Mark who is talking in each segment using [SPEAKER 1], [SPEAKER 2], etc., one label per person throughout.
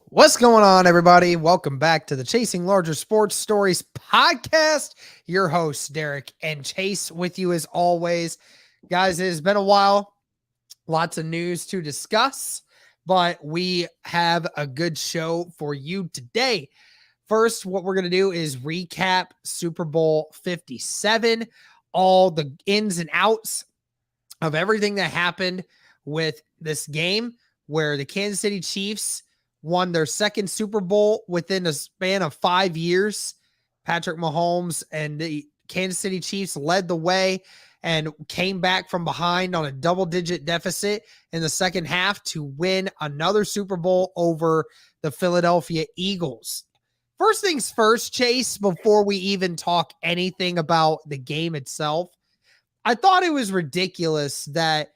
[SPEAKER 1] What's going on, everybody? Welcome back to the Chasing Larger Sports Stories podcast. Your hosts, Derek and Chase, with you as always. Guys, it has been a while. Lots of news to discuss, but we have a good show for you today. First, what we're going to do is recap Super Bowl 57, all the ins and outs of everything that happened with this game where the Kansas City Chiefs won their second Super Bowl within a span of 5 years. Patrick Mahomes and the Kansas City Chiefs led the way and came back from behind on a double-digit deficit in the second half to win another Super Bowl over the Philadelphia Eagles. First things first, Chase, before we even talk anything about the game itself, I thought it was ridiculous that,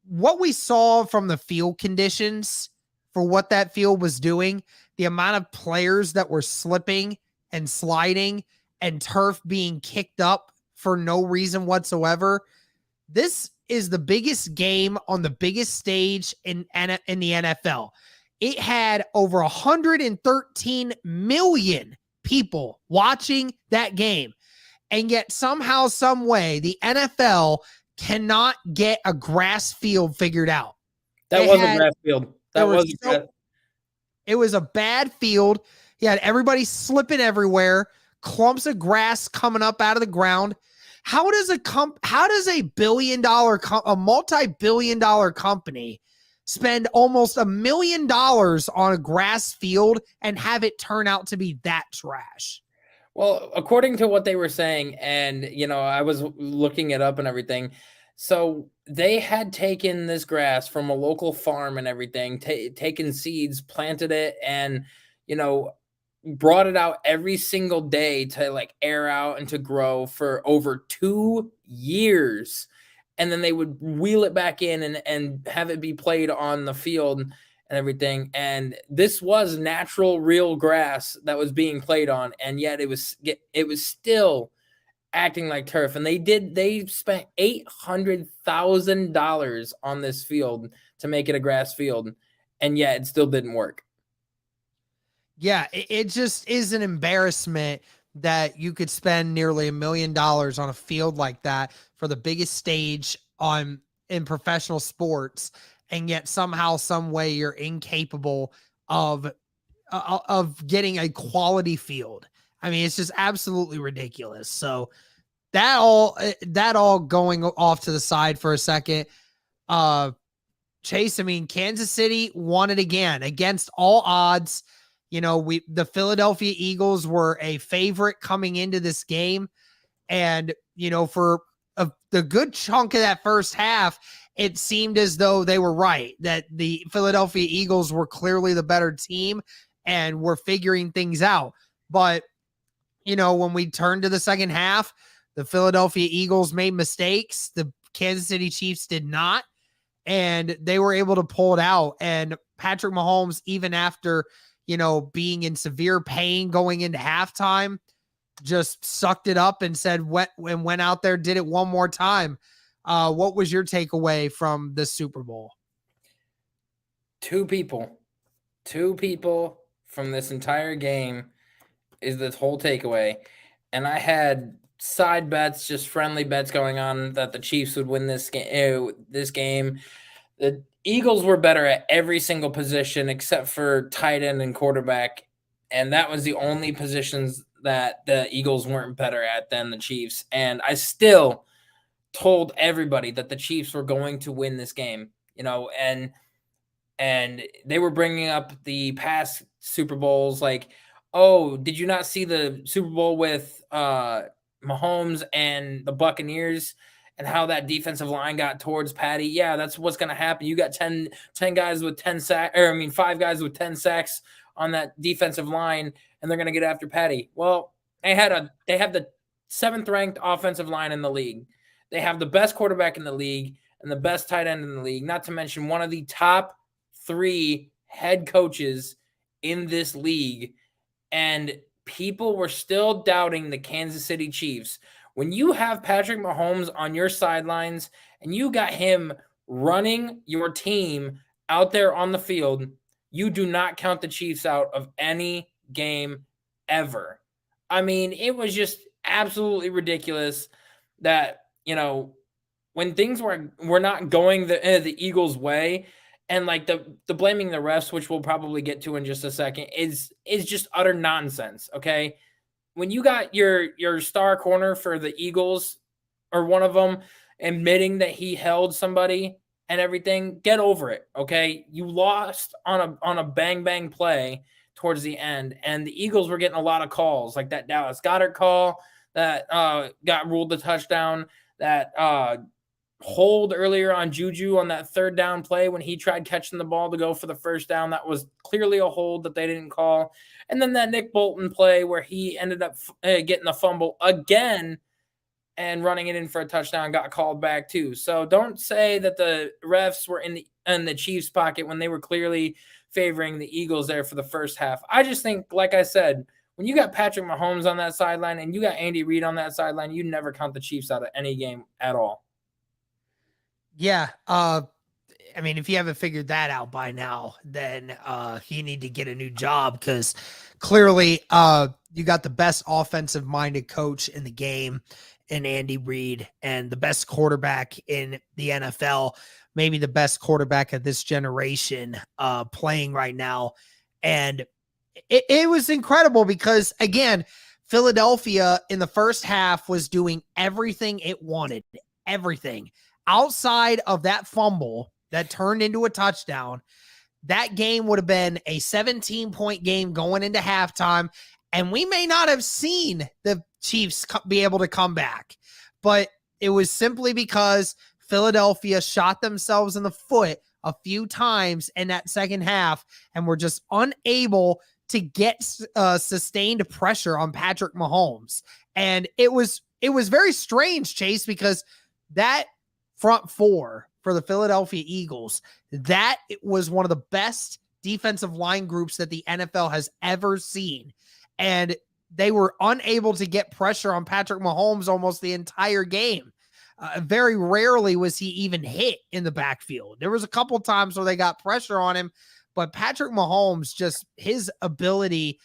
[SPEAKER 1] what we saw from the field conditions for what that field was doing, the amount of players that were slipping and sliding and turf being kicked up for no reason whatsoever. This is the biggest game on the biggest stage in the NFL. It had over 113 million people watching that game. And yet somehow, some way, the NFL cannot get a grass field figured out.
[SPEAKER 2] That was a grass field.
[SPEAKER 1] It was a bad field. He had everybody slipping everywhere, clumps of grass coming up out of the ground. How does a multi-billion-dollar company spend almost $1 million on a grass field and have it turn out to be that trash?
[SPEAKER 2] Well, according to what they were saying, and, I was looking it up and everything. So they had taken this grass from a local farm and everything, taken seeds, planted it, and, brought it out every single day to air out and to grow for over 2 years. And then they would wheel it back in and have it be played on the field and everything. And this was natural, real grass that was being played on. And yet it was still acting like turf. And they spent $800,000 on this field to make it a grass field. And yet it still didn't work.
[SPEAKER 1] Yeah, it just is an embarrassment that you could spend nearly $1 million on a field like that for the biggest stage in professional sports, and yet somehow, some way, you're incapable of getting a quality field. I mean, it's just absolutely ridiculous. So that all going off to the side for a second. Chase, Kansas City won it again against all odds. The Philadelphia Eagles were a favorite coming into this game. And, for the good chunk of that first half, it seemed as though they were right, that the Philadelphia Eagles were clearly the better team and were figuring things out. But, when we turned to the second half, the Philadelphia Eagles made mistakes. The Kansas City Chiefs did not. And they were able to pull it out. And Patrick Mahomes, even after being in severe pain going into halftime, just sucked it up and went out there, did it one more time. What was your takeaway from the Super Bowl?
[SPEAKER 2] Two people from this entire game is this whole takeaway. And I had side bets, just friendly bets going on that the Chiefs would win this game. The Eagles were better at every single position except for tight end and quarterback, and that was the only positions that the Eagles weren't better at than the Chiefs. And I still told everybody that the Chiefs were going to win this game, and they were bringing up the past Super Bowls like, oh, did you not see the Super Bowl with Mahomes and the Buccaneers? And how that defensive line got towards Patty. Yeah, that's what's going to happen. You got 10 guys with 10 sacks, 5 guys with 10 sacks on that defensive line, and they're going to get after Patty. Well, they have the 7th ranked offensive line in the league. They have the best quarterback in the league and the best tight end in the league, not to mention one of the top 3 head coaches in this league. And people were still doubting the Kansas City Chiefs. When you have Patrick Mahomes on your sidelines and you got him running your team out there on the field, you do not count the Chiefs out of any game ever. I mean, it was just absolutely ridiculous that, when things were not going the Eagles' way, and like the blaming the refs, which we'll probably get to in just a second, is just utter nonsense. Okay, when you got your star corner for the Eagles, or one of them, admitting that he held somebody and everything, get over it. Okay, you lost on a bang bang play towards the end, and the Eagles were getting a lot of calls, like that Dallas Goedert call that got ruled the touchdown, that hold earlier on Juju on that third down play when he tried catching the ball to go for the first down. That was clearly a hold that they didn't call. And then that Nick Bolton play where he ended up getting the fumble again and running it in for a touchdown, got called back too. So don't say that the refs were in the Chiefs' pocket when they were clearly favoring the Eagles there for the first half. I just think, like I said, when you got Patrick Mahomes on that sideline and you got Andy Reid on that sideline, you never count the Chiefs out of any game at all.
[SPEAKER 1] Yeah. I mean, if you haven't figured that out by now, then you need to get a new job, because clearly you got the best offensive minded coach in the game in Andy Reid, and the best quarterback in the NFL, maybe the best quarterback of this generation playing right now. And it was incredible because, again, Philadelphia in the first half was doing everything it wanted, everything. Outside of that fumble that turned into a touchdown, that game would have been a 17-point game going into halftime, and we may not have seen the Chiefs be able to come back. But it was simply because Philadelphia shot themselves in the foot a few times in that second half and were just unable to get sustained pressure on Patrick Mahomes. And it was very strange, Chase, because that front four for the Philadelphia Eagles, that was one of the best defensive line groups that the NFL has ever seen. And they were unable to get pressure on Patrick Mahomes almost the entire game. Very rarely was he even hit in the backfield. There was a couple times where they got pressure on him, but Patrick Mahomes, just his ability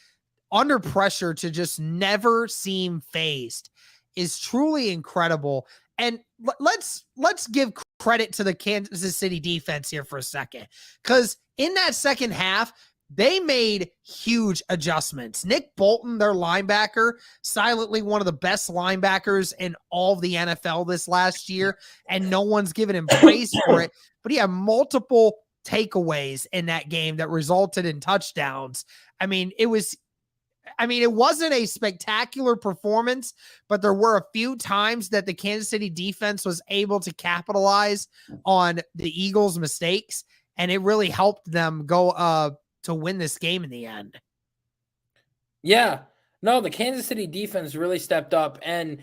[SPEAKER 1] under pressure to just never seem phased is truly incredible. And let's give credit to the Kansas City defense here for a second, because in that second half, they made huge adjustments. Nick Bolton, their linebacker, silently one of the best linebackers in all of the NFL this last year, and no one's given him praise for it, but he had multiple takeaways in that game that resulted in touchdowns. I mean, it wasn't a spectacular performance, but there were a few times that the Kansas City defense was able to capitalize on the Eagles' mistakes, and it really helped them go to win this game in the end.
[SPEAKER 2] Yeah. No, the Kansas City defense really stepped up. And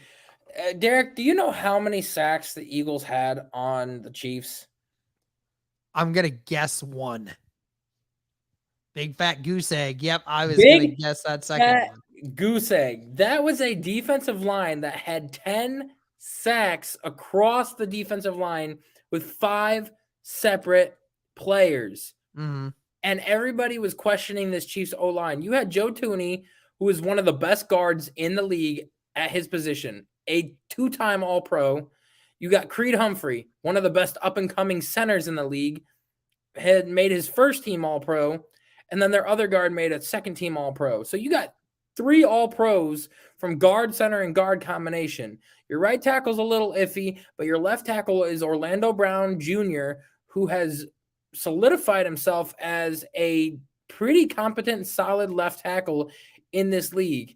[SPEAKER 2] Derek, do you know how many sacks the Eagles had on the Chiefs?
[SPEAKER 1] I'm going to guess one. Big fat goose egg. Yep, I was going to guess that second one.
[SPEAKER 2] Goose egg. That was a defensive line that had 10 sacks across the defensive line with 5 separate players.
[SPEAKER 1] Mm-hmm.
[SPEAKER 2] And everybody was questioning this Chiefs O-line. You had Joe Thuney, who is one of the best guards in the league at his position, a 2-time All-Pro. You got Creed Humphrey, one of the best up-and-coming centers in the league, had made his first team All-Pro, and then their other guard made a second team All-Pro. So you got 3 All-Pros from guard, center, and guard combination. Your right tackle's a little iffy, but your left tackle is Orlando Brown Jr., who has solidified himself as a pretty competent, solid left tackle in this league.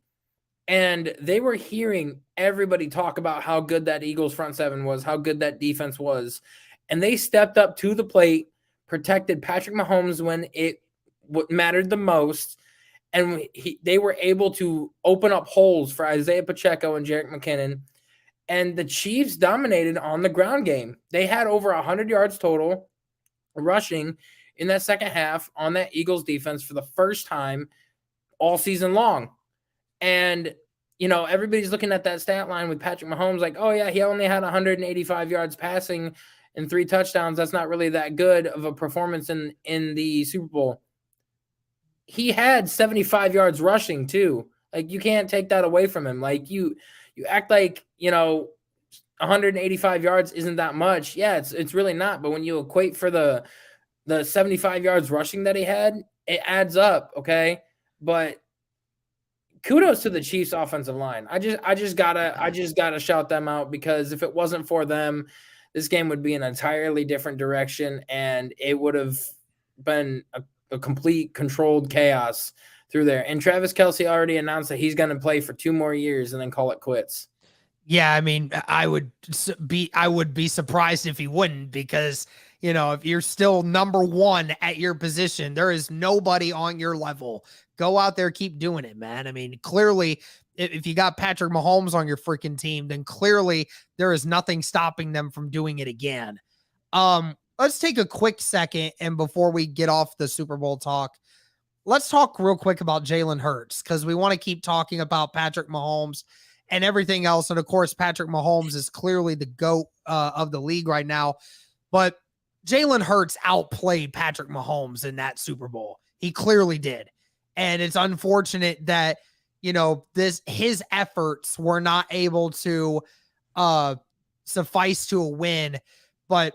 [SPEAKER 2] And they were hearing everybody talk about how good that Eagles front seven was, how good that defense was. And they stepped up to the plate, protected Patrick Mahomes when it mattered the most. And they were able to open up holes for Isaiah Pacheco and Jerick McKinnon. And the Chiefs dominated on the ground game. They had over 100 yards total rushing in that second half on that Eagles defense for the first time all season long. And, everybody's looking at that stat line with Patrick Mahomes like, oh, yeah, he only had 185 yards passing and 3 touchdowns. That's not really that good of a performance in the Super Bowl. he had 75 yards rushing too. Like, you can't take that away from him. Like, you act like, 185 yards isn't that much. Yeah, it's really not. But when you equate for the 75 yards rushing that he had, it adds up. Okay. But kudos to the Chiefs offensive line. I just gotta shout them out, because if it wasn't for them, this game would be an entirely different direction, and it would have been a complete controlled chaos through there. And Travis Kelce already announced that he's going to play for 2 more years and then call it quits.
[SPEAKER 1] Yeah, I mean, I would be surprised if he wouldn't, because if you're still number one at your position, there is nobody on your level. Go out there, keep doing it, man. I mean, clearly, if you got Patrick Mahomes on your freaking team, then clearly there is nothing stopping them from doing it again. Let's take a quick second, and before we get off the Super Bowl talk, let's talk real quick about Jalen Hurts, because we want to keep talking about Patrick Mahomes and everything else. And of course, Patrick Mahomes is clearly the GOAT of the league right now. But Jalen Hurts outplayed Patrick Mahomes in that Super Bowl. He clearly did. And it's unfortunate that, his efforts were not able to suffice to a win. But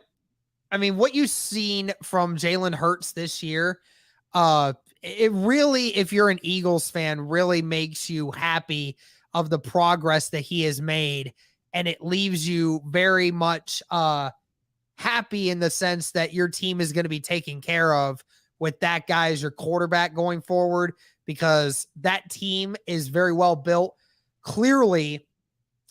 [SPEAKER 1] I mean, what you've seen from Jalen Hurts this year, it really, if you're an Eagles fan, really makes you happy of the progress that he has made. And it leaves you very much happy in the sense that your team is going to be taken care of with that guy as your quarterback going forward, because that team is very well built. Clearly,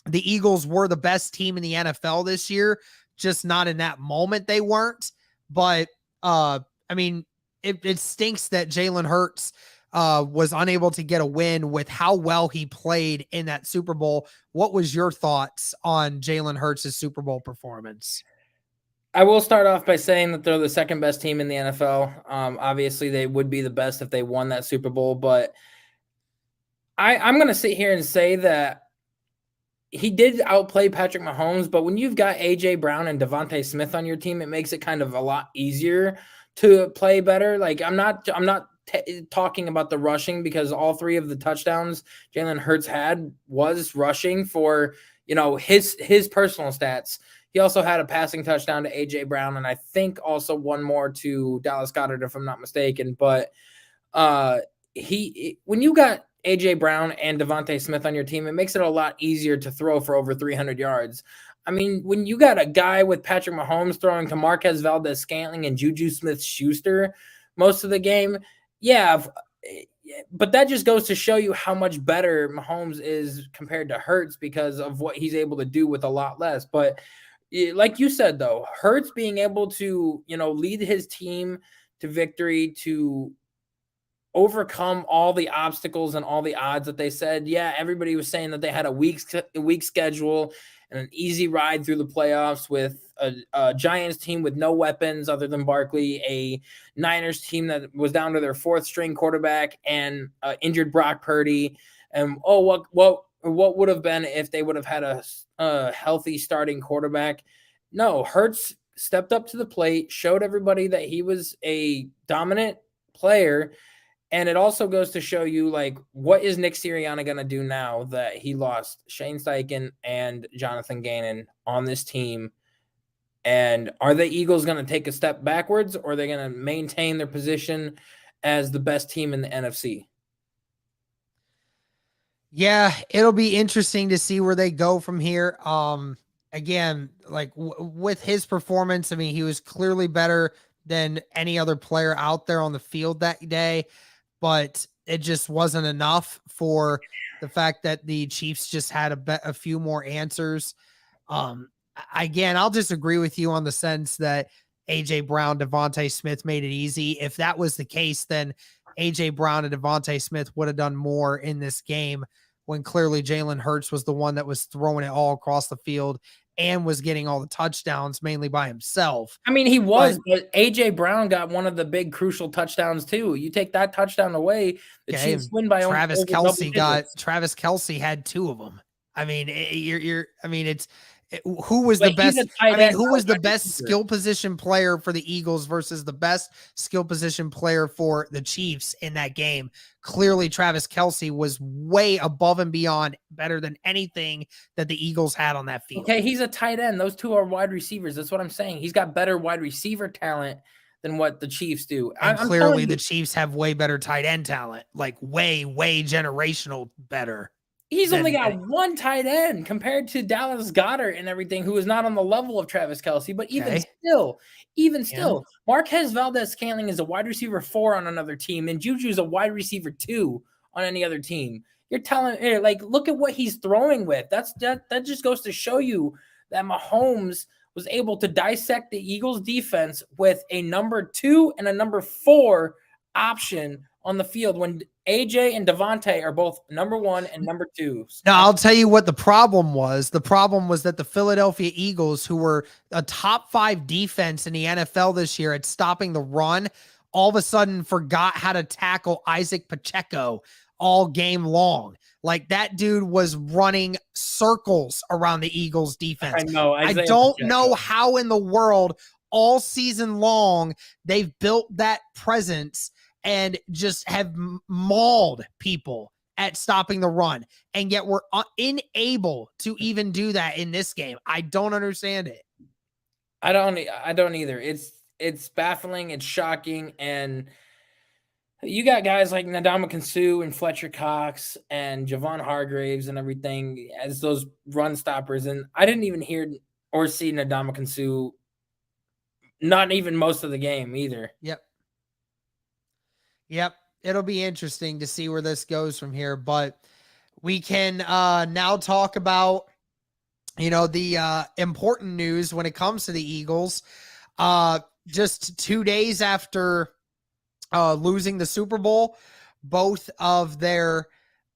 [SPEAKER 1] the Eagles were the best team in the NFL this year, just not in that moment they weren't. But I mean, it stinks that Jalen Hurts was unable to get a win with how well he played in that Super Bowl. What was your thoughts on Jalen Hurts' Super Bowl performance?
[SPEAKER 2] I will start off by saying that they're the second best team in the NFL. Obviously, they would be the best if they won that Super Bowl, but I'm going to sit here and say that he did outplay Patrick Mahomes. But when you've got A.J. Brown and Devontae Smith on your team, it makes it kind of a lot easier to play better. Like, I'm not talking about the rushing, because all 3 of the touchdowns Jalen Hurts had was rushing for, his personal stats. He also had a passing touchdown to A.J. Brown, and I think also one more to Dallas Goedert, if I'm not mistaken. But when you got A.J. Brown and Devontae Smith on your team, it makes it a lot easier to throw for over 300 yards. I mean, when you got a guy with Patrick Mahomes throwing to Marquez Valdes-Scantling and Juju Smith-Schuster most of the game, yeah, but that just goes to show you how much better Mahomes is compared to Hurts, because of what he's able to do with a lot less. But like you said, though, Hurts being able to, lead his team to victory, to overcome all the obstacles and all the odds that they said. Yeah, everybody was saying that they had a weak schedule and an easy ride through the playoffs with a Giants team with no weapons other than Barkley, a Niners team that was down to their 4th string quarterback, and injured Brock Purdy. And what would have been if they would have had a healthy starting quarterback? No, Hurts stepped up to the plate, showed everybody that he was a dominant player. And it also goes to show you, like, what is Nick Sirianni going to do now that he lost Shane Steichen and Jonathan Gannon on this team? And are the Eagles going to take a step backwards, or are they going to maintain their position as the best team in the NFC?
[SPEAKER 1] Yeah, it'll be interesting to see where they go from here. Again, like with his performance, I mean, he was clearly better than any other player out there on the field that day, but it just wasn't enough for the fact that the Chiefs just had a few more answers. Again, I'll disagree with you on the sense that A.J. Brown, Devontae Smith made it easy. If that was the case, then A.J. Brown and Devontae Smith would have done more in this game, when clearly Jalen Hurts was the one that was throwing it all across the field and was getting all the touchdowns mainly by himself.
[SPEAKER 2] I mean, he was, but A.J. Brown got one of the big crucial touchdowns too. You take that touchdown away, the Chiefs win by
[SPEAKER 1] Travis Kelce had 2 of them. I mean, Who was the best? I mean, who was the best
[SPEAKER 2] receiver.
[SPEAKER 1] skill position player for the Eagles versus the best skill position player for the Chiefs in that game? Clearly, Travis Kelce was way above and beyond better than anything that the Eagles had on that field.
[SPEAKER 2] Okay, he's a tight end. Those two are wide receivers. That's what I'm saying. He's got better wide receiver talent than what the Chiefs do.
[SPEAKER 1] And clearly, the Chiefs have way better tight end talent, like way generational better.
[SPEAKER 2] He's only got one tight end compared to Dallas Goedert and everything, who is not on the level of Travis Kelce. But even still, Marquez Valdes-Scantling is a wide receiver 4 on another team, and Juju is a wide receiver 2 on any other team. You're telling, like, look at what he's throwing with. That just goes to show you that Mahomes was able to dissect the Eagles defense with a number 2 and a number 4 option on the field when AJ and Devontae are both number 1 and number 2.
[SPEAKER 1] Now, I'll tell you what the problem was. The problem was that the Philadelphia Eagles, who were a top 5 defense in the NFL this year at stopping the run, all of a sudden forgot how to tackle Isaac Pacheco all game long. Like, that dude was running circles around the Eagles defense.
[SPEAKER 2] I know.
[SPEAKER 1] I don't know how in the world all season long they've built that presence and just have mauled people at stopping the run, and yet we're unable to even do that in this game. I don't understand it.
[SPEAKER 2] I don't either. It's baffling. It's shocking. And you got guys like Ndamukong Suh and Fletcher Cox and Javon Hargraves and everything as those run stoppers. And I didn't even hear or see Ndamukong Suh, not even most of the game either.
[SPEAKER 1] Yep. It'll be interesting to see where this goes from here, but we can now talk about, the important news when it comes to the Eagles. Just 2 days after losing the Super Bowl, both of their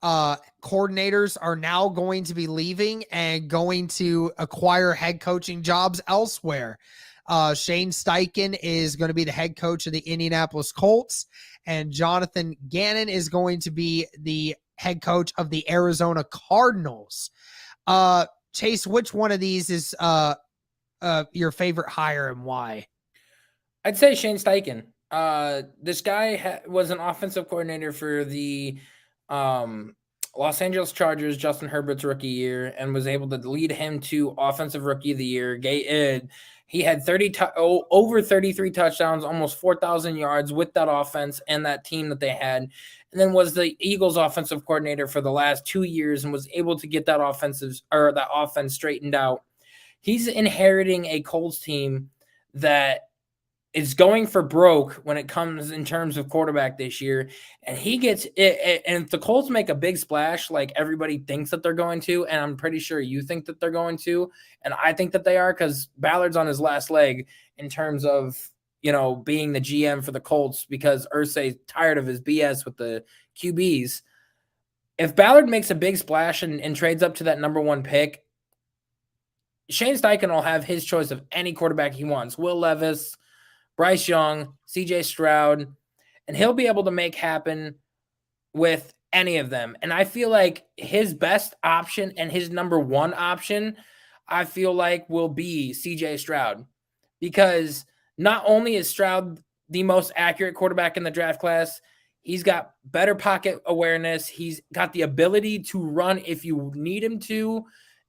[SPEAKER 1] coordinators are now going to be leaving and going to acquire head coaching jobs elsewhere. Shane Steichen is going to be the head coach of the Indianapolis Colts, and Jonathan Gannon is going to be the head coach of the Arizona Cardinals. Chase, which one of these is your favorite hire and why?
[SPEAKER 2] I'd say Shane Steichen. This guy was an offensive coordinator for the Los Angeles Chargers, Justin Herbert's rookie year, and was able to lead him to Offensive Rookie of the Year. He had over 33 touchdowns, almost 4,000 yards with that offense and that team that they had, and then was the Eagles offensive coordinator for the last 2 years and was able to get that offense straightened out. He's inheriting a Colts team that is going for broke when it comes in terms of quarterback this year. And he gets it. And if the Colts make a big splash, like everybody thinks that they're going to, and I'm pretty sure you think that they're going to, and I think that they are, because Ballard's on his last leg in terms of, being the GM for the Colts, because Irsay's tired of his BS with the QBs. If Ballard makes a big splash and trades up to that number 1 pick, Shane Steichen will have his choice of any quarterback he wants. Will Levis, Bryce Young, CJ Stroud, and he'll be able to make happen with any of them. And I feel like his best option and his number 1 option, I feel like, will be CJ Stroud, because not only is Stroud the most accurate quarterback in the draft class, he's got better pocket awareness. He's got the ability to run if you need him to.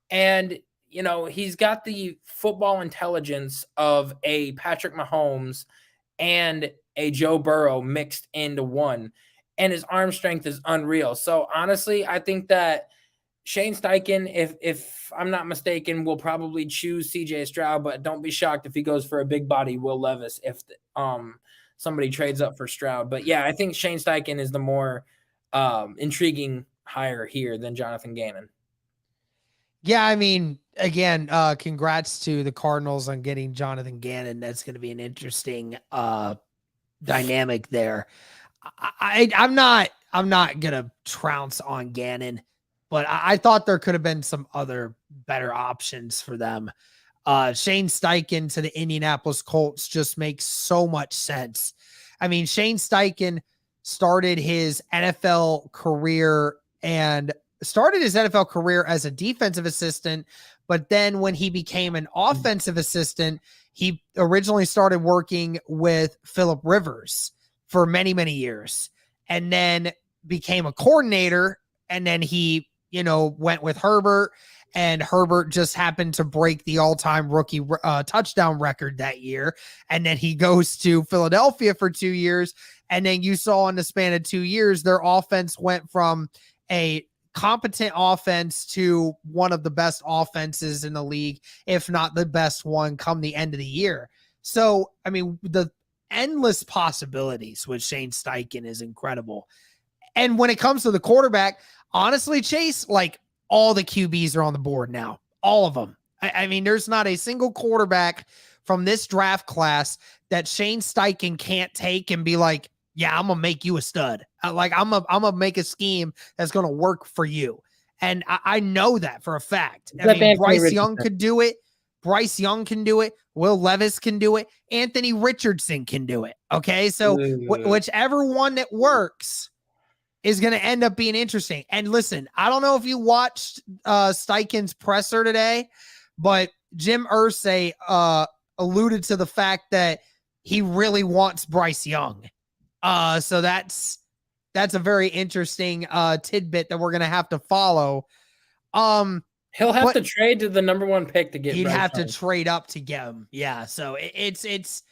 [SPEAKER 2] And he's got the football intelligence of a Patrick Mahomes and a Joe Burrow mixed into one, and his arm strength is unreal. So honestly, I think that Shane Steichen, if I'm not mistaken, will probably choose CJ Stroud, but don't be shocked if he goes for a big body Will Levis if somebody trades up for Stroud. But yeah, I think Shane Steichen is the more intriguing hire here than Jonathan Gannon.
[SPEAKER 1] Yeah, I mean, again, congrats to the Cardinals on getting Jonathan Gannon. That's going to be an interesting dynamic there. I'm not gonna trounce on Gannon, but I thought there could have been some other better options for them. Shane Steichen to the Indianapolis Colts just makes so much sense. I mean, Shane Steichen started his NFL career and started his NFL career as a defensive assistant, but then when he became an offensive assistant, he originally started working with Philip Rivers for many, many years, and then became a coordinator. And then he, went with Herbert, and Herbert just happened to break the all-time rookie touchdown record that year. And then he goes to Philadelphia for 2 years. And then you saw in the span of 2 years, their offense went from a competent offense to one of the best offenses in the league, if not the best one, come the end of the year. So, I mean, the endless possibilities with Shane Steichen is incredible. And when it comes to the quarterback, honestly, Chase, like, all the QBs are on the board now. All of them. I mean, there's not a single quarterback from this draft class that Shane Steichen can't take and be like, yeah, I'm going to make you a stud. Like, I'm going to make a scheme that's going to work for you. And I know that for a fact. I mean, Bryce Young could do it. Bryce Young can do it. Will Levis can do it. Anthony Richardson can do it. Okay. So whichever one that works is going to end up being interesting. And listen, I don't know if you watched Steichen's presser today, but Jim Irsay alluded to the fact that he really wants Bryce Young. So that's a very interesting tidbit that we're going to have to follow.
[SPEAKER 2] He'll have to trade to the number 1 pick to get.
[SPEAKER 1] He'd have to trade up to get him. Yeah. So it's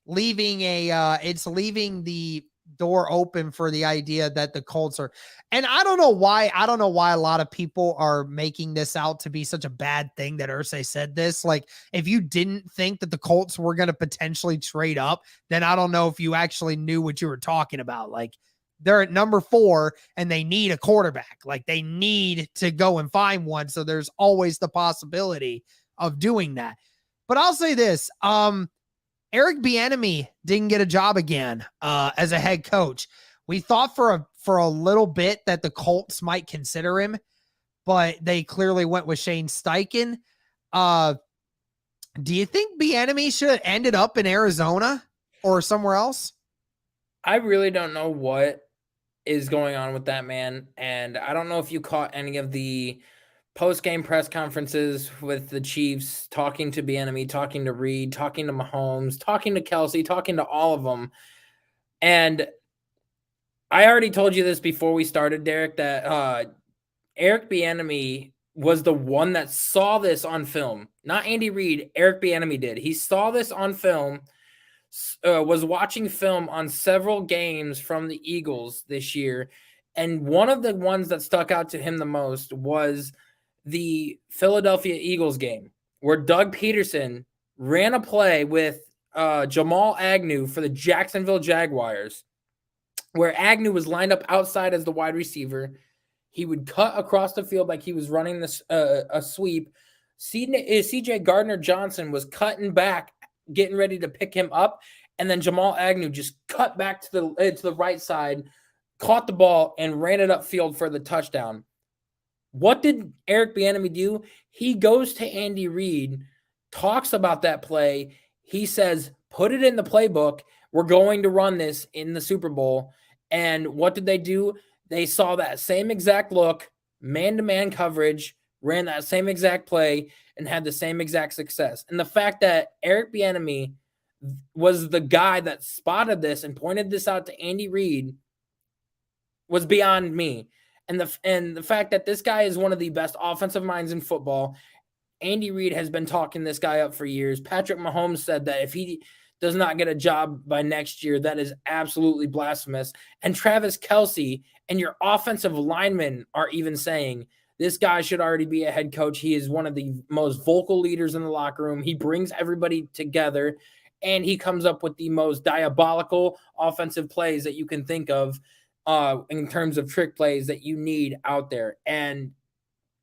[SPEAKER 1] leaving the door open for the idea that the Colts are, and I don't know why a lot of people are making this out to be such a bad thing that Irsay said this. Like, if you didn't think that the Colts were going to potentially trade up, then I don't know if you actually knew what you were talking about. Like, they're at number 4 and they need a quarterback. Like, they need to go and find one. So there's always the possibility of doing that. But I'll say this, Eric Bieniemy didn't get a job again as a head coach. We thought for a little bit that the Colts might consider him, but they clearly went with Shane Steichen. Do you think Bieniemy should have ended up in Arizona or somewhere else?
[SPEAKER 2] I really don't know what is going on with that man, and I don't know if you caught any of the post-game press conferences with the Chiefs, talking to Bieniemy, talking to Reed, talking to Mahomes, talking to Kelsey, talking to all of them. And I already told you this before we started, Derek, that Eric Bieniemy was the one that saw this on film. Not Andy Reid, Eric Bieniemy did. He saw this on film, was watching film on several games from the Eagles this year, and one of the ones that stuck out to him the most was the Philadelphia Eagles game, where Doug Peterson ran a play with Jamal Agnew for the Jacksonville Jaguars, where Agnew was lined up outside as the wide receiver. He would cut across the field like he was running this a sweep. CJ Gardner-Johnson was cutting back, getting ready to pick him up, and then Jamal Agnew just cut back to the right side, caught the ball, and ran it upfield for the touchdown. What did Eric Bieniemy do? He goes to Andy Reid, talks about that play. He says, put it in the playbook. We're going to run this in the Super Bowl. And what did they do? They saw that same exact look, man-to-man coverage, ran that same exact play, and had the same exact success. And the fact that Eric Bieniemy was the guy that spotted this and pointed this out to Andy Reid was beyond me. And the fact that this guy is one of the best offensive minds in football. Andy Reid has been talking this guy up for years. Patrick Mahomes said that if he does not get a job by next year, that is absolutely blasphemous. And Travis Kelce and your offensive linemen are even saying this guy should already be a head coach. He is one of the most vocal leaders in the locker room. He brings everybody together, and he comes up with the most diabolical offensive plays that you can think of in terms of trick plays that you need out there. And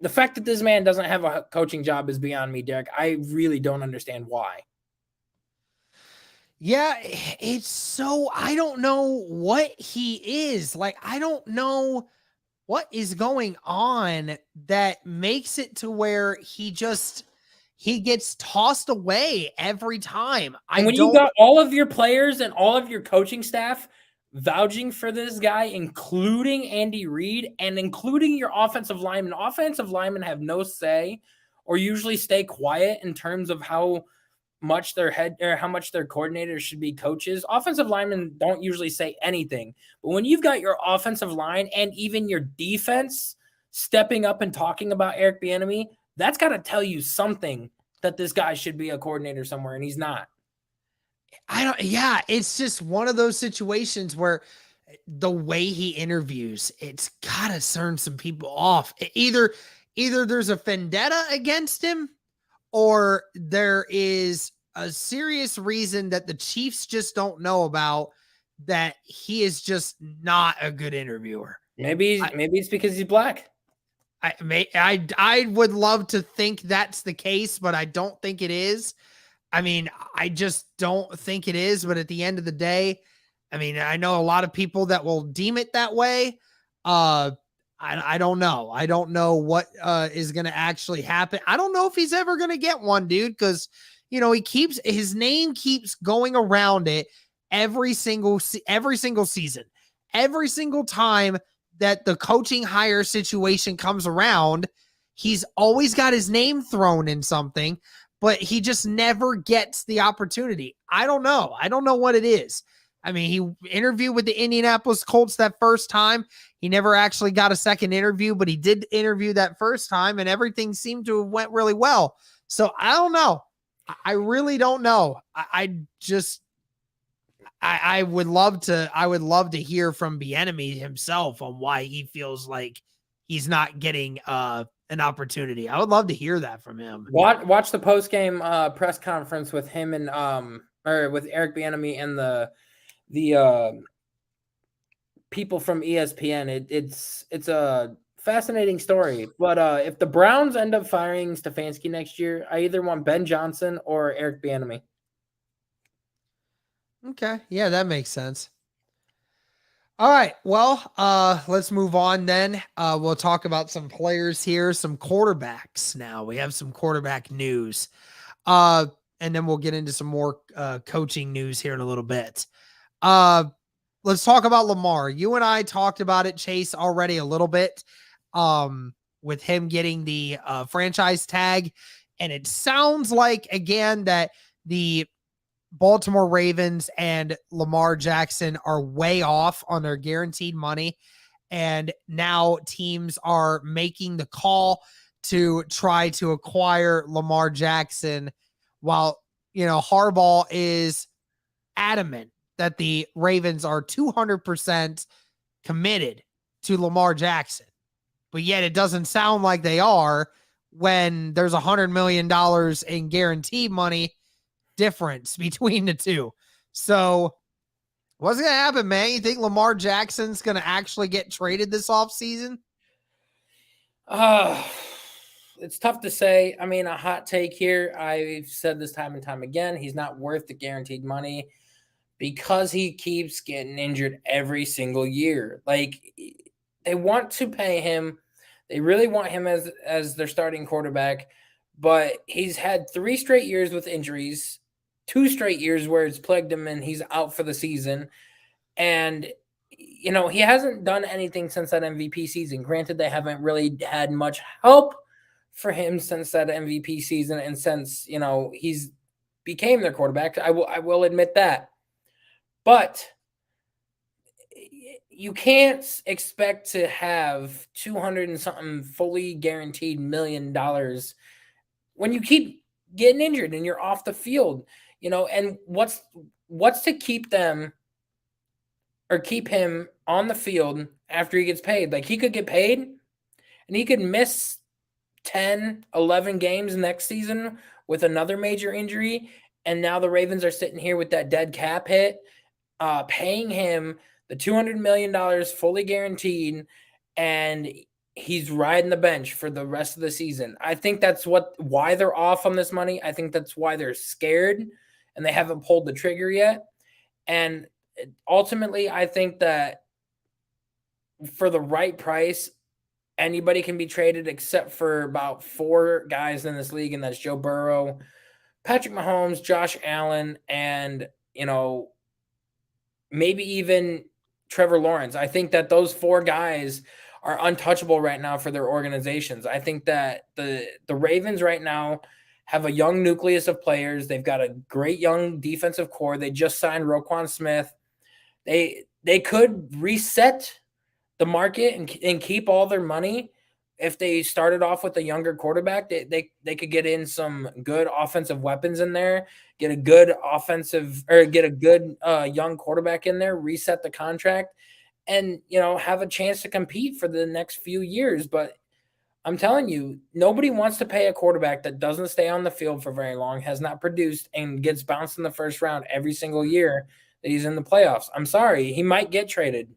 [SPEAKER 2] the fact that this man doesn't have a coaching job is beyond me, Derek. I really don't understand why.
[SPEAKER 1] Yeah, it's so, I don't know what he is. Like, I don't know what is going on that makes it to where he gets tossed away every time.
[SPEAKER 2] And when you got all of your players and all of your coaching staff vouching for this guy, including Andy Reid and including your offensive linemen. Offensive linemen have no say or usually stay quiet in terms of how much their head or how much their coordinators should be coaches. Offensive linemen don't usually say anything. But when you've got your offensive line and even your defense stepping up and talking about Eric Bieniemy, that's got to tell you something that this guy should be a coordinator somewhere, and he's not.
[SPEAKER 1] Yeah, it's just one of those situations where the way he interviews, it's gotta turn some people off. Either there's a vendetta against him, or there is a serious reason that the Chiefs just don't know about, that he is just not a good interviewer.
[SPEAKER 2] Maybe it's because he's black.
[SPEAKER 1] I would love to think that's the case, but I don't think it is. I mean, I just don't think it is. But at the end of the day, I mean, I know a lot of people that will deem it that way. I don't know. I don't know what is going to actually happen. I don't know if he's ever going to get one, dude, because his name keeps going around it every single season, every single time that the coaching hire situation comes around. He's always got his name thrown in something, but he just never gets the opportunity. I don't know. I don't know what it is. I mean, he interviewed with the Indianapolis Colts that first time. He never actually got a second interview, but he did interview that first time, and everything seemed to have went really well. So I don't know. I really don't know. I would love to hear from Bieniemy himself on why he feels like he's not getting an opportunity. I would love to hear that from him.
[SPEAKER 2] Watch the post game press conference with him and or with Eric Bieniemy and the people from ESPN. It's a fascinating story. But if the Browns end up firing Stefanski next year, I either want Ben Johnson or Eric Bieniemy.
[SPEAKER 1] Okay. Yeah, that makes sense. All right. Well, let's move on then. We'll talk about some players here, some quarterbacks now. We have some quarterback news. And then we'll get into some more coaching news here in a little bit. Let's talk about Lamar. You and I talked about it, Chase, already a little bit with him getting the franchise tag. And it sounds like, again, that the Baltimore Ravens and Lamar Jackson are way off on their guaranteed money. And now teams are making the call to try to acquire Lamar Jackson, while, Harbaugh is adamant that the Ravens are 200% committed to Lamar Jackson. But yet it doesn't sound like they are when there's $100 million in guaranteed money difference between the two. So what's going to happen, man? You think Lamar Jackson's going to actually get traded this offseason?
[SPEAKER 2] It's tough to say. I mean, a hot take here. I've said this time and time again. He's not worth the guaranteed money because he keeps getting injured every single year. Like, they want to pay him. They really want him as their starting quarterback, but he's had 3 straight years with injuries, 2 straight years where it's plagued him and he's out for the season. And, he hasn't done anything since that MVP season. Granted, they haven't really had much help for him since that MVP season and since, he's became their quarterback. I will admit that. But you can't expect to have 200 and something fully guaranteed $1 million when you keep getting injured and you're off the field, and what's to keep them or keep him on the field after he gets paid? Like, he could get paid and he could miss 10, 11 games next season with another major injury. And now the Ravens are sitting here with that dead cap hit, paying him the $200 million fully guaranteed, and he's riding the bench for the rest of the season. I think that's why they're off on this money. I think that's why they're scared and they haven't pulled the trigger yet. And ultimately, I think that for the right price, anybody can be traded except for about 4 guys in this league, and that's Joe Burrow, Patrick Mahomes, Josh Allen, and, maybe even Trevor Lawrence. I think that those 4 guys are untouchable right now for their organizations. I think that the Ravens right now have a young nucleus of players. They've got a great young defensive core. They just signed Roquan Smith. They could reset the market and keep all their money if they started off with a younger quarterback. They could get in some good offensive weapons in there, get a good young quarterback in there, reset the contract, and have a chance to compete for the next few years. But I'm telling you, nobody wants to pay a quarterback that doesn't stay on the field for very long, has not produced, and gets bounced in the first round every single year that he's in the playoffs. I'm sorry, he might get traded.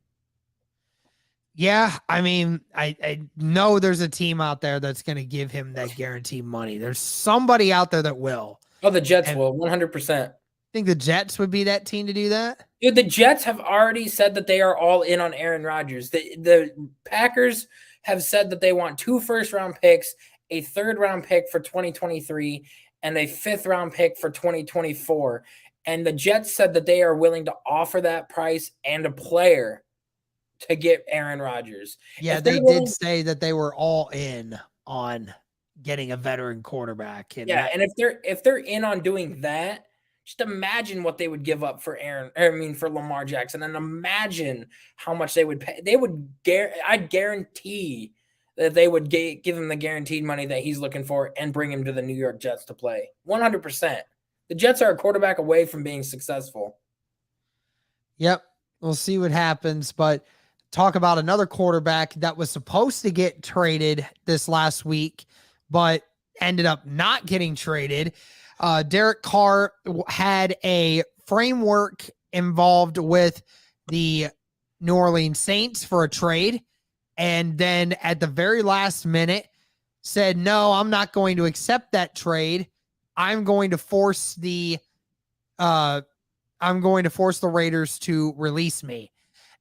[SPEAKER 1] Yeah, I mean, I know there's a team out there that's going to give him that guaranteed money. There's somebody out there that will.
[SPEAKER 2] Oh, the Jets
[SPEAKER 1] And
[SPEAKER 2] will, 100%.
[SPEAKER 1] think the Jets would be that team to do that?
[SPEAKER 2] Dude, the Jets have already said that they are all in on Aaron Rodgers. The Packers have said that they want 2 first-round picks, a third-round pick for 2023, and a fifth-round pick for 2024. And the Jets said that they are willing to offer that price and a player to get Aaron Rodgers.
[SPEAKER 1] Yeah, they did say that they were all in on getting a veteran quarterback. And
[SPEAKER 2] yeah, and if they're in on doing that, just imagine what they would give up for for Lamar Jackson, and imagine how much they would pay. I'd guarantee that they would give him the guaranteed money that he's looking for and bring him to the New York Jets to play. 100%. The Jets are a quarterback away from being successful.
[SPEAKER 1] Yep, we'll see what happens, but talk about another quarterback that was supposed to get traded this last week, but ended up not getting traded. Derek Carr had a framework involved with the New Orleans Saints for a trade, and then at the very last minute said, no, I'm not going to accept that trade. I'm going to force the Raiders to release me.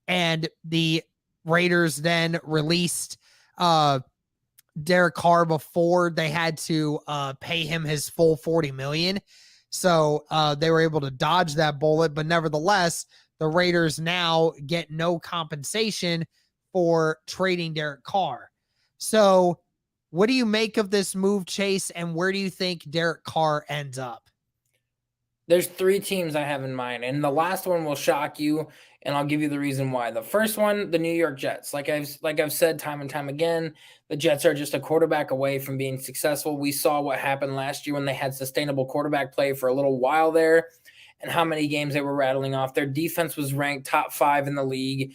[SPEAKER 1] And the Raiders then released Derek Carr before they had to pay him his full $40 million. So they were able to dodge that bullet. But nevertheless, the Raiders now get no compensation for trading Derek Carr. So what do you make of this move, Chase? And where do you think Derek Carr ends up?
[SPEAKER 2] There's 3 teams I have in mind, and the last one will shock you, and I'll give you the reason why. The first one, the New York Jets. Like I've said time and time again, the Jets are just a quarterback away from being successful. We saw what happened last year when they had sustainable quarterback play for a little while there, and how many games they were rattling off. Their defense was ranked top 5 in the league,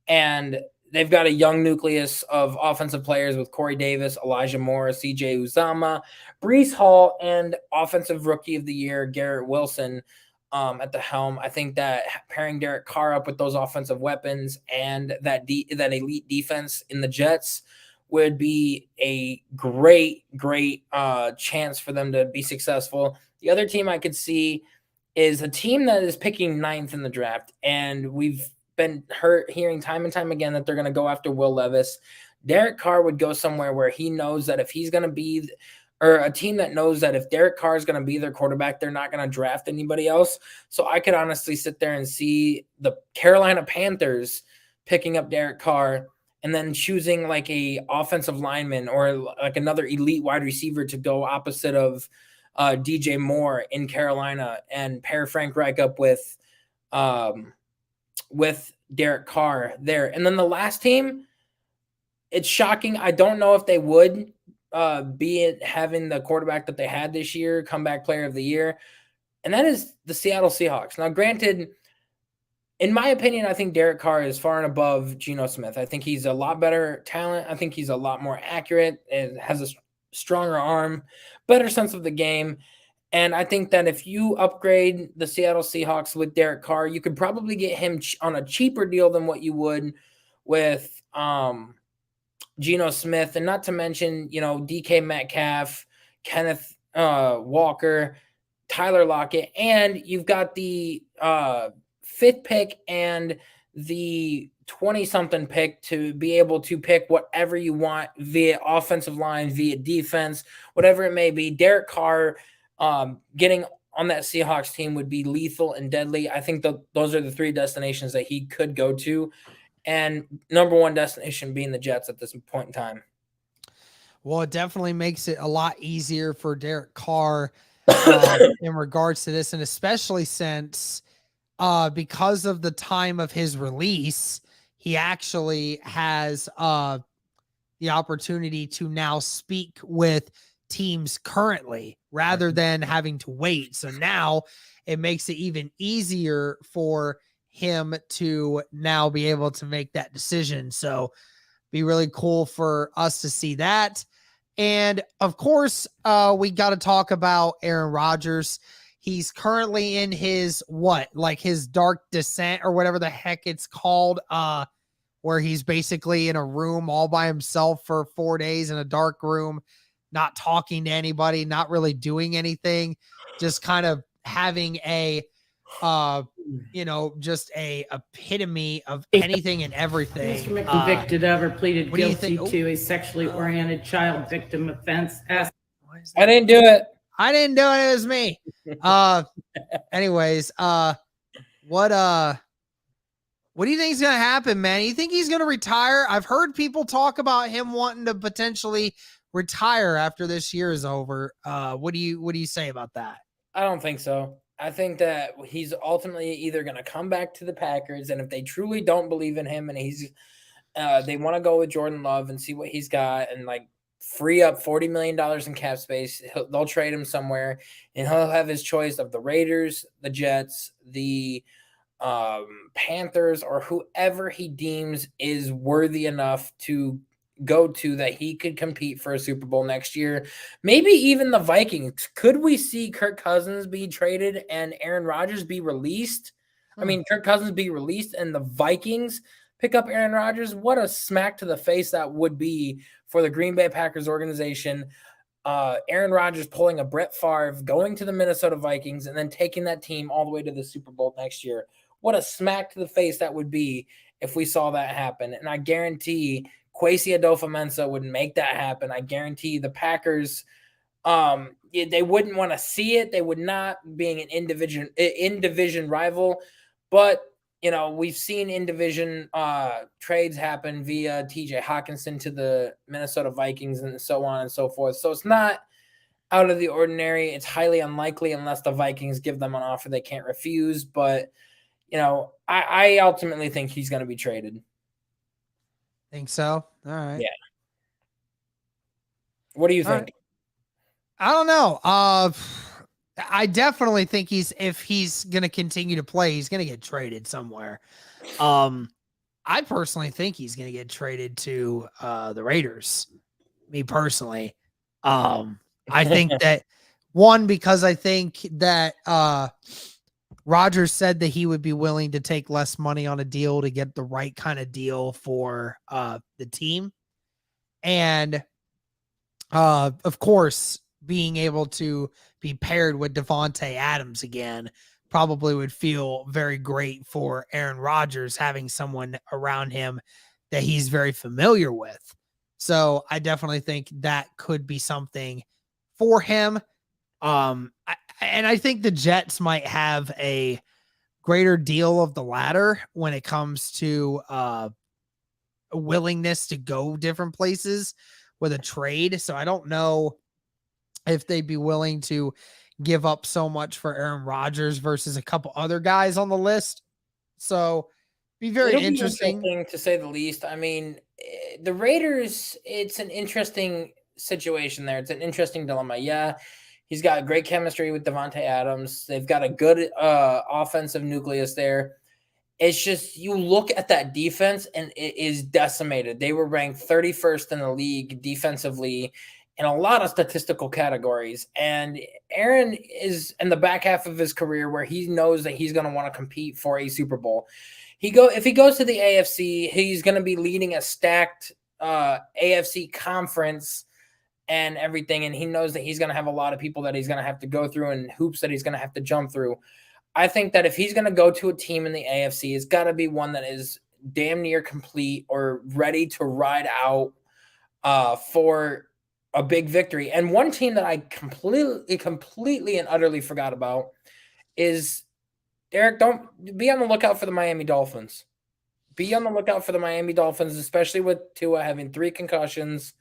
[SPEAKER 2] and they've got a young nucleus of offensive players with Corey Davis, Elijah Moore, CJ Uzomah, Breece Hall, and offensive rookie of the year, Garrett Wilson, at the helm. I think that pairing Derek Carr up with those offensive weapons and that elite defense in the Jets would be a great chance for them to be successful. The other team I could see is a team that is picking 9th in the draft, and we've been hearing time and time again that they're going to go after Will Levis. Derek Carr would go somewhere where he knows that if he's going to be, or a team that knows that if Derek Carr is going to be their quarterback, they're not going to draft anybody else. So I could honestly sit there and see the Carolina Panthers picking up Derek Carr and then choosing like a offensive lineman or like another elite wide receiver to go opposite of DJ Moore in Carolina and pair Frank Reich up with Derek Carr there. And then the last team, it's shocking. I don't know if they would be it having the quarterback that they had this year, comeback player of the year, and that is the Seattle Seahawks. Now, granted, in my opinion, I think Derek Carr is far and above Geno Smith. I think he's a lot better talent. I think he's a lot more accurate and has a stronger arm, better sense of the game. And I think that if you upgrade the Seattle Seahawks with Derek Carr, you could probably get him on a cheaper deal than what you would with Geno Smith. And not to mention, DK Metcalf, Kenneth Walker, Tyler Lockett, and you've got the 5th pick and the 20-something pick to be able to pick whatever you want via offensive line, via defense, whatever it may be. Derek Carr getting on that Seahawks team would be lethal and deadly. I think those are the 3 destinations that he could go to, and number 1 destination being the Jets at this point in time.
[SPEAKER 1] Well, it definitely makes it a lot easier for Derek Carr in regards to this, and especially since because of the time of his release, he actually has the opportunity to now speak with teams currently rather than having to wait. So now it makes it even easier for him to now be able to make that decision. So be really cool for us to see that. And of course, we got to talk about Aaron Rodgers. He's currently in his his dark descent or whatever the heck it's called, where he's basically in a room all by himself for 4 days in a dark room, not talking to anybody, not really doing anything, just kind of having a just a epitome of anything and everything.
[SPEAKER 3] Mr. Convicted of or pleaded guilty to a sexually oriented child victim offense.
[SPEAKER 2] I didn't do it.
[SPEAKER 1] I didn't do it. It was me. Anyways, what do you think is going to happen, man? You think he's going to retire? I've heard people talk about him wanting to potentially retire after this year is over. What do you say about that?
[SPEAKER 2] I don't think so. I think that he's ultimately either going to come back to the Packers, and if they truly don't believe in him and they want to go with Jordan Love and see what he's got and like free up $40 million in cap space, they'll trade him somewhere, and he'll have his choice of the Raiders, the Jets, the Panthers, or whoever he deems is worthy enough to go to that he could compete for a Super Bowl next year. Maybe even the Vikings. Could we see Kirk Cousins be traded and Aaron Rodgers be released? I mean, Kirk Cousins be released and the Vikings pick up Aaron Rodgers? What a smack to the face that would be for the Green Bay Packers organization. Aaron Rodgers pulling a Brett Favre, going to the Minnesota Vikings, and then taking that team all the way to the Super Bowl next year. What a smack to the face that would be if we saw that happen. And I guarantee Kwesi Adolfo-Mensah would make that happen. I guarantee the Packers, they wouldn't want to see it. They would not, being an in-division rival. But, we've seen in-division trades happen via TJ Hawkinson to the Minnesota Vikings and so on and so forth. So it's not out of the ordinary. It's highly unlikely unless the Vikings give them an offer they can't refuse. But, I ultimately think he's going to be traded.
[SPEAKER 1] Think so? All right.
[SPEAKER 2] Yeah. What do you think?
[SPEAKER 1] Right. I don't know. I definitely think if he's going to continue to play, he's going to get traded somewhere. I personally think he's going to get traded to the Raiders. Me personally. I think that because I think that Rodgers said that he would be willing to take less money on a deal to get the right kind of deal for the team. And of course, being able to be paired with Davante Adams again probably would feel very great for Aaron Rodgers, having someone around him that he's very familiar with. So I definitely think that could be something for him. And I think the Jets might have a greater deal of the latter when it comes to a willingness to go different places with a trade. So I don't know if they'd be willing to give up so much for Aaron Rodgers versus a couple other guys on the list. So be very interesting
[SPEAKER 2] to say the least. I mean, the Raiders, it's an interesting situation there. It's an interesting dilemma. Yeah. He's got great chemistry with Davante Adams. They've got a good offensive nucleus there. It's just you look at that defense and it is decimated. They were ranked 31st in the league defensively in a lot of statistical categories. And Aaron is in the back half of his career where he knows that he's going to want to compete for a Super Bowl. If he goes to the AFC, he's going to be leading a stacked AFC conference and everything, and he knows that he's going to have a lot of people that he's going to have to go through and hoops that he's going to have to jump through. I think that if he's going to go to a team in the AFC, it's got to be one that is damn near complete or ready to ride out for a big victory. And one team that I completely and utterly forgot about is, Eric, don't be on the lookout for the Miami Dolphins. Be on the lookout for the Miami Dolphins, especially with Tua having 3 concussions,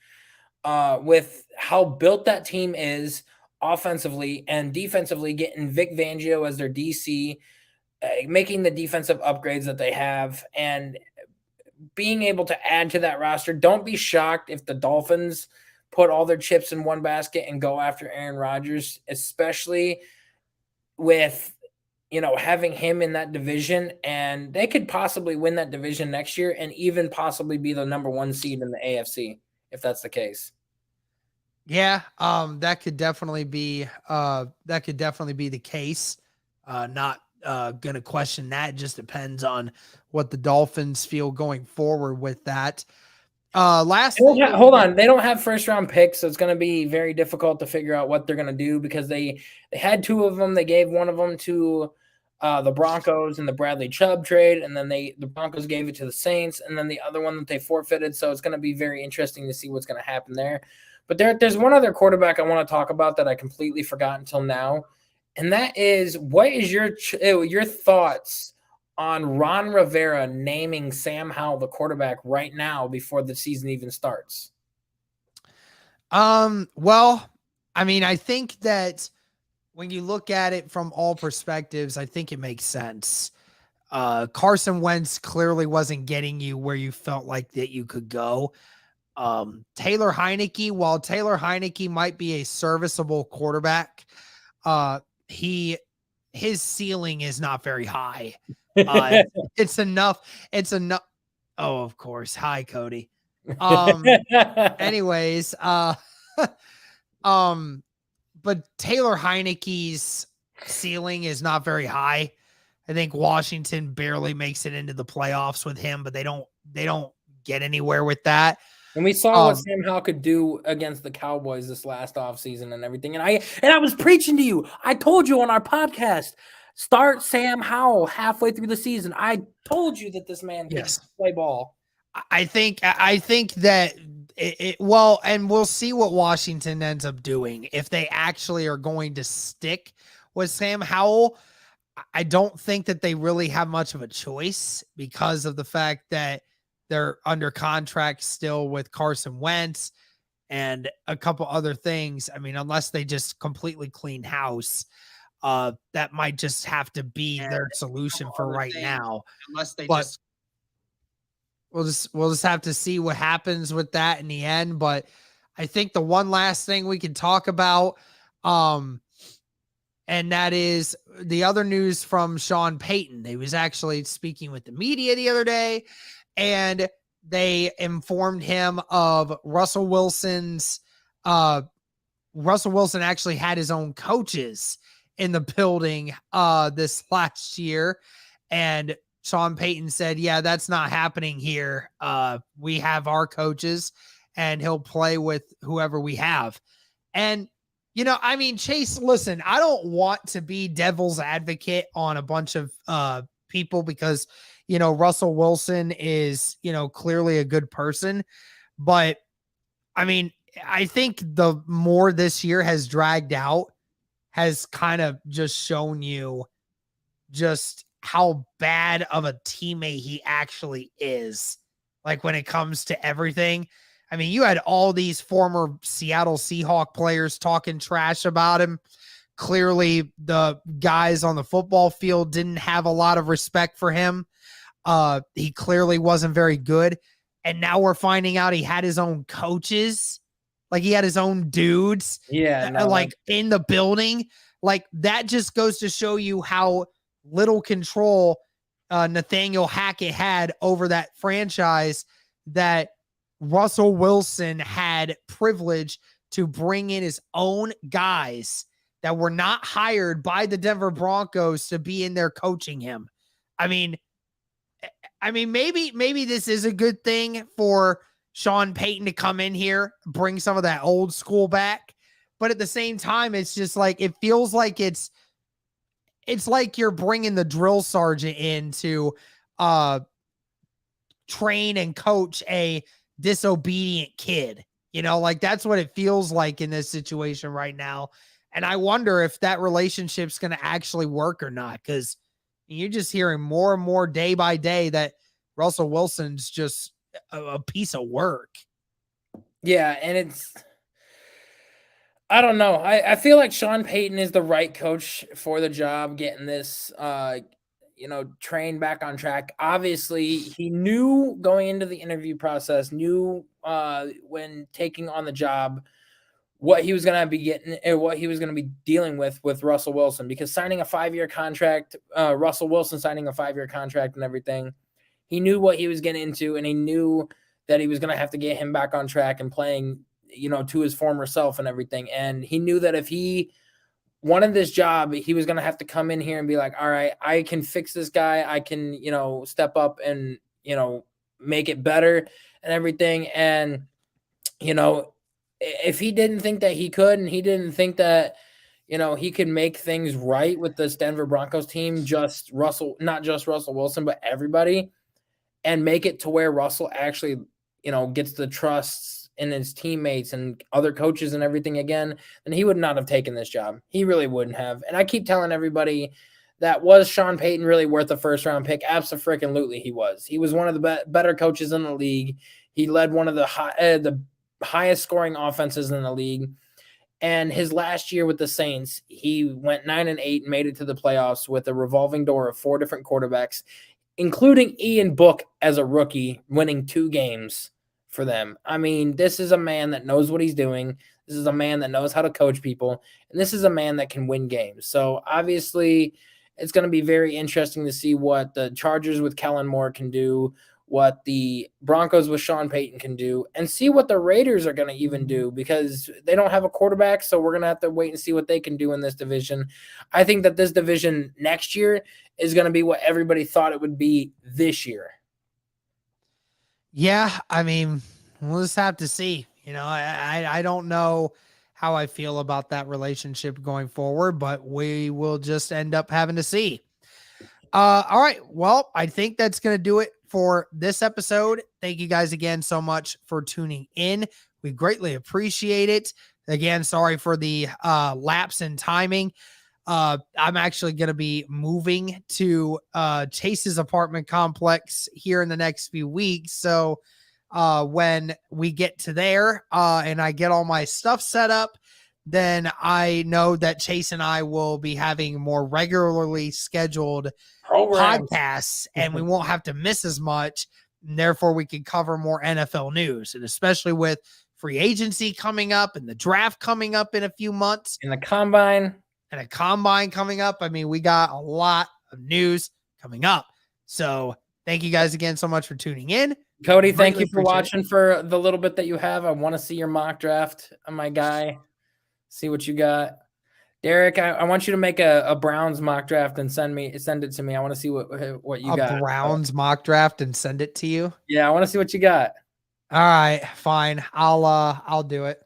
[SPEAKER 2] with how built that team is offensively and defensively, getting Vic Fangio as their DC, making the defensive upgrades that they have, and being able to add to that roster. Don't be shocked if the Dolphins put all their chips in one basket and go after Aaron Rodgers, especially with, having him in that division, and they could possibly win that division next year and even possibly be the number 1 seed in the AFC if that's the case.
[SPEAKER 1] Yeah, that could definitely be the case. Not going to question that. It just depends on what the Dolphins feel going forward with that.
[SPEAKER 2] Hold on. They don't have first round picks, so it's going to be very difficult to figure out what they're going to do, because they had 2 of them. They gave one of them to the Broncos in the Bradley Chubb trade, and then the Broncos gave it to the Saints, and then the other one that they forfeited. So it's going to be very interesting to see what's going to happen there. But there's one other quarterback I want to talk about that I completely forgot until now, and that is, what is your thoughts on Ron Rivera naming Sam Howell the quarterback right now before the season even starts?
[SPEAKER 1] Well, I mean, I think that when you look at it from all perspectives, I think it makes sense. Carson Wentz clearly wasn't getting you where you felt like that you could go. Taylor Heineke, while Taylor Heineke might be a serviceable quarterback, his ceiling is not very high. It's enough. Oh, of course. Hi, Cody. Anyways, but Taylor Heineke's ceiling is not very high. I think Washington barely makes it into the playoffs with him, but they don't get anywhere with that.
[SPEAKER 2] And we saw what Sam Howell could do against the Cowboys this last offseason and everything. And I was preaching to you. I told you on our podcast, start Sam Howell halfway through the season. I told you that this man can play ball.
[SPEAKER 1] I think that well, and we'll see what Washington ends up doing. If they actually are going to stick with Sam Howell, I don't think that they really have much of a choice, because of the fact that they're under contract still with Carson Wentz and a couple other things. I mean, unless they just completely clean house, that might just have to be their solution for right now. Unless they we'll just have to see what happens with that in the end. But I think the one last thing we can talk about, and that is the other news from Sean Payton. He was actually speaking with the media the other day, and they informed him of Russell Wilson's. Russell Wilson actually had his own coaches in the building this last year, and Sean Payton said, "Yeah, that's not happening here. We have our coaches, and he'll play with whoever we have." And I mean, Chase, listen, I don't want to be devil's advocate on a bunch of people, because Russell Wilson is, clearly a good person. But I mean, I think the more this year has dragged out has kind of just shown you just how bad of a teammate he actually is. Like, when it comes to everything. I mean, you had all these former Seattle Seahawks players talking trash about him. Clearly, the guys on the football field didn't have a lot of respect for him. He clearly wasn't very good. And now we're finding out he had his own coaches. Like, he had his own dudes. In the building. Like, that just goes to show you how little control Nathaniel Hackett had over that franchise, that Russell Wilson had privilege to bring in his own guys that were not hired by the Denver Broncos to be in there coaching him. I mean, maybe this is a good thing for Sean Payton to come in here, bring some of that old school back. But at the same time, it's just like, it feels like it's like you're bringing the drill sergeant in to train and coach a disobedient kid. Like that's what it feels like in this situation right now. And I wonder if that relationship's going to actually work or not, because you're just hearing more and more day by day that Russell Wilson's just a piece of work.
[SPEAKER 2] Yeah, and I don't know. I feel like Sean Payton is the right coach for the job, getting this train back on track. Obviously, he knew going into the interview process, knew when taking on the job what he was going to be getting and what he was going to be dealing with Russell Wilson, because signing a 5-year contract, Russell Wilson signing a 5-year contract and everything, he knew what he was getting into, and he knew that he was going to have to get him back on track and playing, to his former self and everything. And he knew that if he wanted this job, he was going to have to come in here and be like, all right, I can fix this guy. I can, step up and, make it better and everything. And, if he didn't think that he could, and he didn't think that, he could make things right with this Denver Broncos team, not just Russell Wilson, but everybody, and make it to where Russell actually, gets the trusts in his teammates and other coaches and everything again, then he would not have taken this job. He really wouldn't have. And I keep telling everybody, that was Sean Payton really worth a first-round pick? Abso-freaking-lutely he was. He was one of the better coaches in the league. He led one of the highest scoring offenses in the league. And his last year with the Saints, he went 9-8 and made it to the playoffs with a revolving door of 4 different quarterbacks, including Ian Book as a rookie, winning 2 games for them. I mean, this is a man that knows what he's doing. This is a man that knows how to coach people. And this is a man that can win games. So obviously it's going to be very interesting to see what the Chargers with Kellen Moore can do, what the Broncos with Sean Payton can do, and see what the Raiders are going to even do, because they don't have a quarterback. So we're going to have to wait and see what they can do in this division. I think that this division next year is going to be what everybody thought it would be this year.
[SPEAKER 1] Yeah, I mean, we'll just have to see. I don't know how I feel about that relationship going forward, but we will just end up having to see. All right. Well, I think that's going to do it for this episode. Thank you guys again so much for tuning in. We greatly appreciate it. Again, sorry for the lapse in timing. I'm actually going to be moving to Chase's apartment complex here in the next few weeks. So when we get to there and I get all my stuff set up, then I know that Chase and I will be having more regularly scheduled podcasts, and we won't have to miss as much. And therefore, we can cover more NFL news, and especially with free agency coming up and the draft coming up in a few months,
[SPEAKER 2] and a combine
[SPEAKER 1] coming up. I mean, we got a lot of news coming up. So thank you guys again so much for tuning in.
[SPEAKER 2] Cody, thank you for watching for the little bit that you have. I want to see your mock draft, my guy. See what you got. Derek, I want you to make a Browns mock draft and send it to me. I want to see what you got.
[SPEAKER 1] A Browns mock draft and send it to you?
[SPEAKER 2] Yeah, I want to see what you got.
[SPEAKER 1] All right, fine. I'll do it.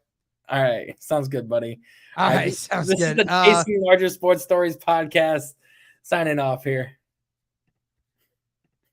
[SPEAKER 2] All right. Sounds good, buddy.
[SPEAKER 1] All right, sounds good.
[SPEAKER 2] This is the Chasing Larger Sports Stories podcast. Signing off here.